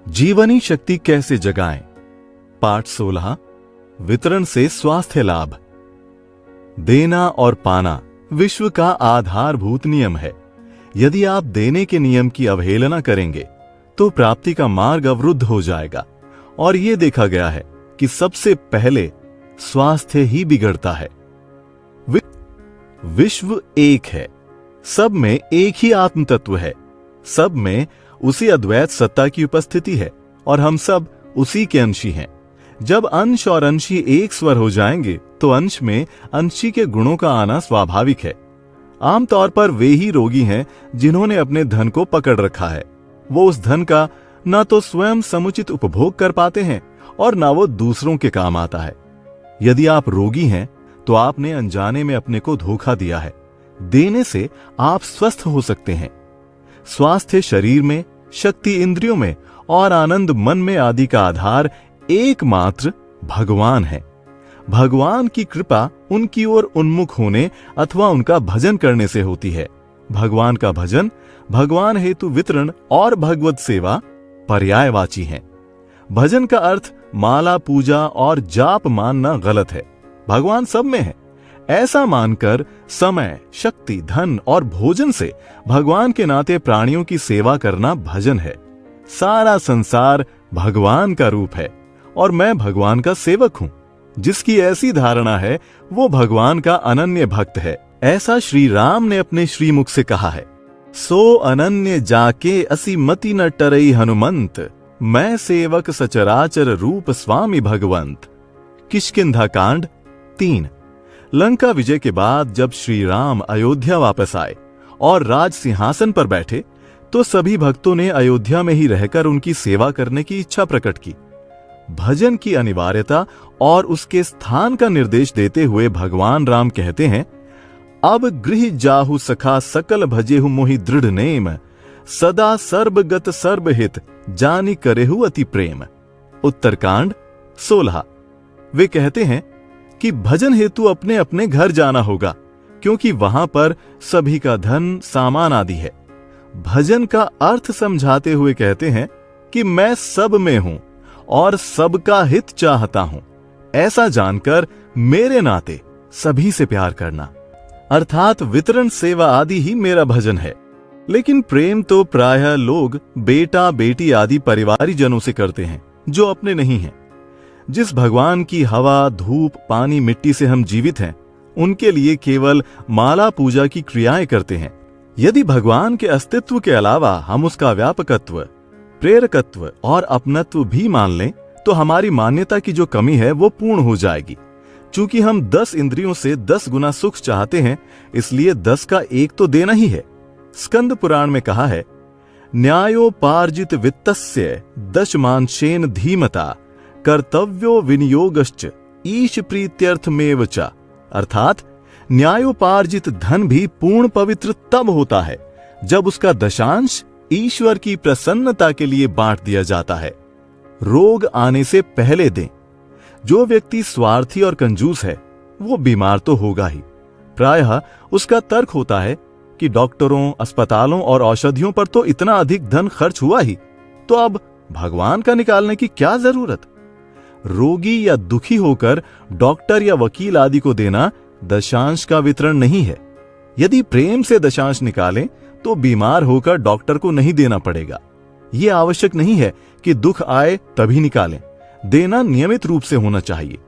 जीवनी शक्ति कैसे जगाएं? पाठ 16 वितरण से स्वास्थ्य लाभ। देना और पाना विश्व का आधारभूत नियम है। यदि आप देने के नियम की अवहेलना करेंगे तो प्राप्ति का मार्ग अवरुद्ध हो जाएगा और यह देखा गया है कि सबसे पहले स्वास्थ्य ही बिगड़ता है। विश्व एक है, सब में एक ही आत्म तत्व है, सब में उसी अद्वैत सत्ता की उपस्थिति है और हम सब उसी के अंशी हैं। जब अंश और अंशी एक स्वर हो जाएंगे तो अंश में अंशी के गुणों का आना स्वाभाविक है। आमतौर पर वे ही रोगी हैं जिन्होंने अपने धन को पकड़ रखा है। वो उस धन का न तो स्वयं समुचित उपभोग कर पाते हैं और न वो दूसरों के काम आता है। यदि आप रोगी हैं तो आपने अनजाने में अपने को धोखा दिया है। देने से आप स्वस्थ हो सकते हैं। स्वास्थ्य शरीर में, शक्ति इंद्रियों में और आनंद मन में आदि का आधार एकमात्र भगवान है। भगवान की कृपा उनकी ओर उन्मुख होने अथवा उनका भजन करने से होती है। भगवान का भजन, भगवान हेतु वितरण और भगवत सेवा पर्यायवाची हैं। भजन का अर्थ माला पूजा और जाप मानना गलत है। भगवान सब में है ऐसा मानकर समय, शक्ति, धन और भोजन से भगवान के नाते प्राणियों की सेवा करना भजन है। सारा संसार भगवान का रूप है और मैं भगवान का सेवक हूं। जिसकी ऐसी धारणा है वो भगवान का अनन्य भक्त है। ऐसा श्री राम ने अपने श्रीमुख से कहा है, सो अनन्य जाके असी मति न टरई हनुमंत, मैं सेवक सचराचर रूप स्वामी भगवंत। किष्किंधा कांड 3। लंका विजय के बाद जब श्री राम अयोध्या वापस आए और राज सिंहासन पर बैठे तो सभी भक्तों ने अयोध्या में ही रहकर उनकी सेवा करने की इच्छा प्रकट की। भजन की अनिवार्यता और उसके स्थान का निर्देश देते हुए भगवान राम कहते हैं, अब गृह जाहु सखा सकल भजेहु मोहि दृढ़ नेम, सदा सर्वगत सर्वहित जानि करेहु अति प्रेम। उत्तरकांड 16। वे कहते हैं कि भजन हेतु अपने अपने घर जाना होगा क्योंकि वहां पर सभी का धन, सामान आदि है। भजन का अर्थ समझाते हुए कहते हैं कि मैं सब में हूं और सबका हित चाहता हूं। ऐसा जानकर मेरे नाते सभी से प्यार करना अर्थात वितरण सेवा आदि ही मेरा भजन है। लेकिन प्रेम तो प्रायः लोग बेटा बेटी आदि परिवारीजनों से करते हैं जो अपने नहीं हैं। जिस भगवान की हवा, धूप, पानी, मिट्टी से हम जीवित हैं उनके लिए केवल माला पूजा की क्रियाएं करते हैं। यदि भगवान के अस्तित्व के अलावा हम उसका व्यापकत्व, प्रेरकत्व और अपनत्व भी मान लें तो हमारी मान्यता की जो कमी है वो पूर्ण हो जाएगी। चूंकि हम 10 इंद्रियों से 10 गुना सुख चाहते हैं इसलिए 10 का एक तो देना ही है। स्कंद पुराण में कहा है, न्यायोपार्जित वित्तस्य दशमांशेन धीमता कर्तव्यो विनियोगश्च ईश प्रीत्यर्थमेव च। अर्थात न्यायोपार्जित धन भी पूर्ण पवित्र तब होता है जब उसका दशांश ईश्वर की प्रसन्नता के लिए बांट दिया जाता है। रोग आने से पहले दें। जो व्यक्ति स्वार्थी और कंजूस है वो बीमार तो होगा ही। प्रायः उसका तर्क होता है कि डॉक्टरों, अस्पतालों और औषधियों पर तो इतना अधिक धन खर्च हुआ ही, तो अब भगवान का निकालने की क्या जरूरत। रोगी या दुखी होकर डॉक्टर या वकील आदि को देना दशांश का वितरण नहीं है। यदि प्रेम से दशांश निकालें तो बीमार होकर डॉक्टर को नहीं देना पड़ेगा। यह आवश्यक नहीं है कि दुख आए तभी निकालें। देना नियमित रूप से होना चाहिए।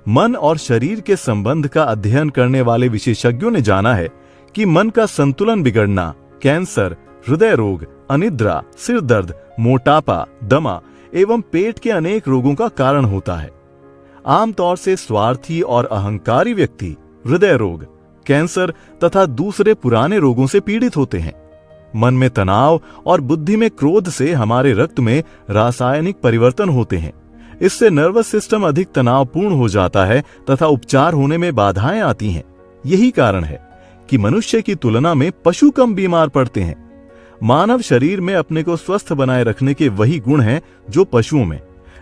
मन और शरीर के संबंध का अध्ययन करने वाले विशेषज्ञों ने जाना है कि मन का संतुलन बिगड़ना कैंसर, हृदय रोग, अनिद्रा, सिर दर्द, मोटापा, दमा एवं पेट के अनेक रोगों का कारण होता है। आमतौर से स्वार्थी और अहंकारी व्यक्ति हृदय रोग, कैंसर तथा दूसरे पुराने रोगों से पीड़ित होते हैं। मन में तनाव और बुद्धि में क्रोध से हमारे रक्त में रासायनिक परिवर्तन होते हैं। इससे नर्वस सिस्टम अधिक तनावपूर्ण हो जाता है तथा उपचार होने में बाधाएं आती हैं। यही कारण है कि मनुष्य की तुलना में पशु कम बीमार पड़ते हैं। मानव शरीर में अपने को स्वस्थ बनाए रखने के वही गुण हैं जो पशुओं में,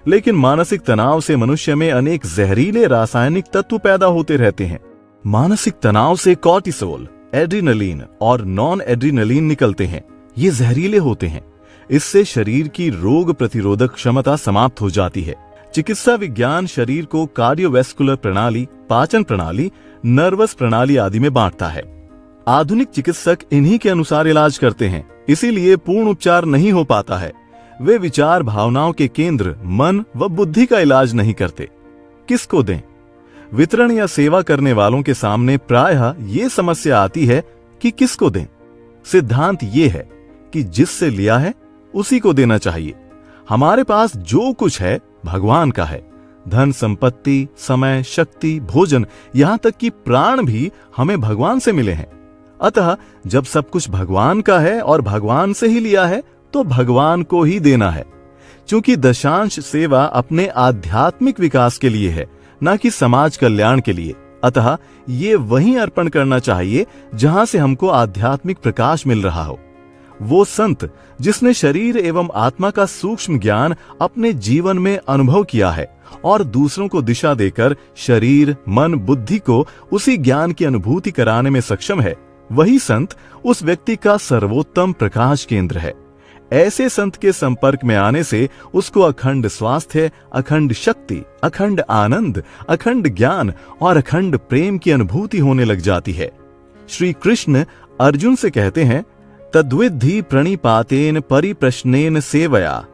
लेकिन मानसिक तनाव से मनुष्य में अनेक जहरीले रासायनिक तत्व पैदा होते रहते हैं। मानसिक तनाव से कॉर्टिसोल, एड्रीनलिन और नॉन एड्रीनलिन निकलते हैं। ये जहरीले होते हैं। इससे शरीर की रोग प्रतिरोधक क्षमता समाप्त हो जाती है। चिकित्सा विज्ञान शरीर को कार्डियोवैस्कुलर प्रणाली, पाचन प्रणाली, नर्वस प्रणाली आदि में बांटता है। आधुनिक चिकित्सक इन्हीं के अनुसार इलाज करते हैं, इसीलिए पूर्ण उपचार नहीं हो पाता है। वे विचार भावनाओं के केंद्र मन व बुद्धि का इलाज नहीं करते। किसको दें? वितरण या सेवा करने वालों के सामने प्रायः ये समस्या आती है कि किसको दें। सिद्धांत ये है कि जिससे लिया है उसी को देना चाहिए। हमारे पास जो कुछ है भगवान का है। धन संपत्ति, समय, शक्ति, भोजन, यहां तक कि प्राण भी हमें भगवान से मिले हैं। अतः जब सब कुछ भगवान का है और भगवान से ही लिया है तो भगवान को ही देना है। क्योंकि दशांश सेवा अपने आध्यात्मिक विकास के लिए है, न कि समाज कल्याण के लिए। अतः ये वहीं अर्पण करना चाहिए जहां से हमको आध्यात्मिक प्रकाश मिल रहा हो। वो संत जिसने शरीर एवं आत्मा का सूक्ष्म ज्ञान अपने जीवन में अनुभव किया है और दूसरों को दिशा देकर शरीर, मन, बुद्धि को उसी ज्ञान की अनुभूति कराने में सक्षम है, वही संत उस व्यक्ति का सर्वोत्तम प्रकाश केंद्र है। ऐसे संत के संपर्क में आने से उसको अखंड स्वास्थ्य, अखंड शक्ति, अखंड आनंद, अखंड ज्ञान और अखंड प्रेम की अनुभूति होने लग जाती है। श्री कृष्ण अर्जुन से कहते हैं, तद्विद्धि प्रणिपातेन परिप्रश्नेन सेवया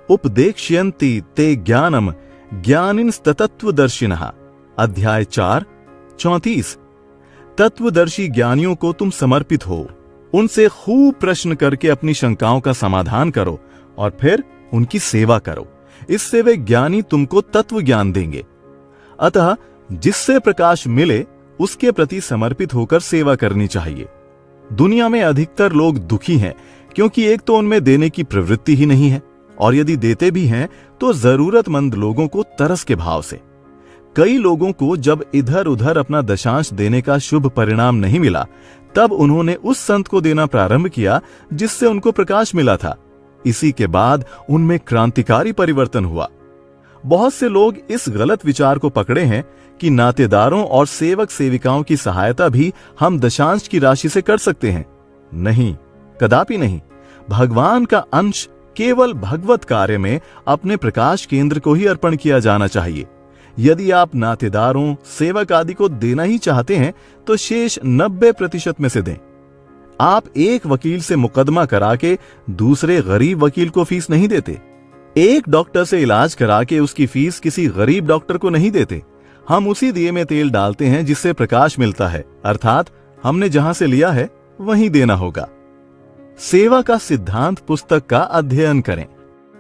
उपदेक्ष्यन्ति ते ज्ञानम ज्ञानिनस्तत्त्वदर्शिनः। अध्याय 4:34। तत्वदर्शी ज्ञानियों को तुम समर्पित हो, उनसे खूब प्रश्न करके अपनी शंकाओं का समाधान करो और फिर उनकी सेवा करो। इससे वे ज्ञानी तुमको तत्व ज्ञान देंगे। अतः जिससे प्रकाश मिले उसके प्रति समर्पित होकर सेवा करनी चाहिए। दुनिया में अधिकतर लोग दुखी हैं क्योंकि एक तो उनमें देने की प्रवृत्ति ही नहीं है, और यदि देते भी हैं तो जरूरतमंद लोगों को तरस के भाव से। कई लोगों को जब इधर उधर अपना दशांश देने का शुभ परिणाम नहीं मिला, तब उन्होंने उस संत को देना प्रारंभ किया जिससे उनको प्रकाश मिला था। इसी के बाद उनमें क्रांतिकारी परिवर्तन हुआ। बहुत से लोग इस गलत विचार को पकड़े हैं कि नातेदारों और सेवक सेविकाओं की सहायता भी हम दशांश की राशि से कर सकते हैं। नहीं, कदापि नहीं। भगवान का अंश केवल भगवत कार्य में अपने प्रकाश केंद्र को ही अर्पण किया जाना चाहिए। यदि आप नातेदारों, सेवक आदि को देना ही चाहते हैं तो शेष 90% में से दें। आप एक वकील से मुकदमा करा के दूसरे गरीब वकील को फीस नहीं देते। एक डॉक्टर से इलाज करा के उसकी फीस किसी गरीब डॉक्टर को नहीं देते। हम उसी दिए में तेल डालते हैं जिससे प्रकाश मिलता है, अर्थात हमने जहां से लिया है वहीं देना होगा। सेवा का सिद्धांत पुस्तक का अध्ययन करें।